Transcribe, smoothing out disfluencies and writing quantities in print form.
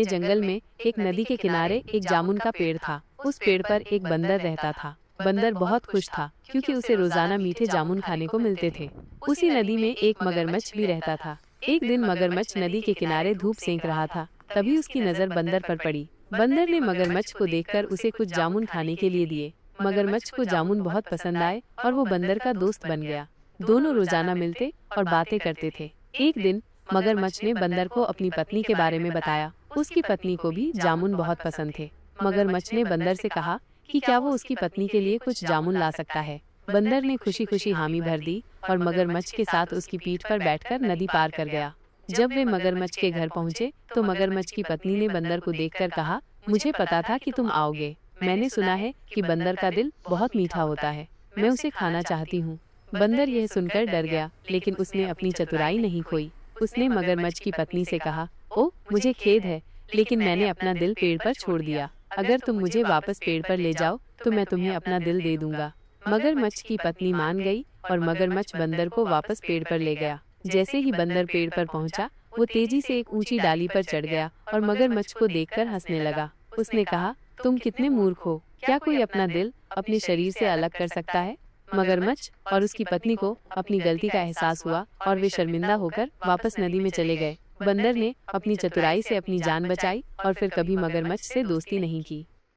जंगल में एक नदी के किनारे एक जामुन का पेड़ था। उस पेड़ पर एक बंदर रहता था। बंदर बहुत खुश था क्योंकि उसे रोजाना मीठे जामुन खाने को मिलते थे। उसी नदी में एक मगरमच्छ भी रहता था। एक दिन मगरमच्छ नदी के किनारे धूप सेंक रहा था। तभी उसकी नजर बंदर पर पड़ी। बंदर ने मगरमच्छ को देखकर उसे कुछ जामुन खाने के लिए दिए। मगरमच्छ को जामुन बहुत पसंद आए और वो बंदर का दोस्त बन गया। दोनों रोजाना मिलते और बातें करते थे। एक दिन मगरमच्छ ने बंदर को अपनी पत्नी के बारे में बताया। उसकी पत्नी को भी जामुन बहुत पसंद थे। मगरमच्छ ने बंदर से कहा कि क्या वो उसकी पत्नी के लिए कुछ जामुन ला सकता है। बंदर ने खुशी खुशी हामी भर दी और मगरमच्छ के साथ उसकी पीठ पर बैठकर नदी पार कर गया। जब वे मगरमच्छ के घर पहुंचे तो मगरमच्छ की पत्नी ने बंदर को देखकर कहा, मुझे पता था कि तुम आओगे। मैंने सुना है कि बंदर का दिल बहुत मीठा होता है। मैं उसे खाना चाहती हूँ। बंदर यह सुनकर डर गया, लेकिन उसने अपनी चतुराई नहीं खोई। उसने मगरमच्छ की पत्नी से कहा, ओ मुझे खेद है, लेकिन मैंने अपना दिल पेड़ पर छोड़ दिया। अगर तुम मुझे वापस पेड़ पर ले जाओ तो मैं तुम्हें अपना दिल दे दूंगा। मगरमच्छ की पत्नी मान गई और मगरमच्छ बंदर को वापस पेड़ पर ले गया। जैसे ही बंदर पेड़ पर पहुंचा, वो तेजी से एक ऊंची डाली पर चढ़ गया और मगरमच्छ को देखकर हंसने लगा। उसने कहा, तुम कितने मूर्ख हो। क्या कोई अपना दिल अपने शरीर से अलग कर सकता है। मगरमच्छ और उसकी पत्नी को अपनी गलती का एहसास हुआ और वे शर्मिंदा होकर वापस नदी में चले गए। बंदर ने अपनी चतुराई से अपनी जान बचाई और फिर कभी मगरमच्छ से दोस्ती नहीं की।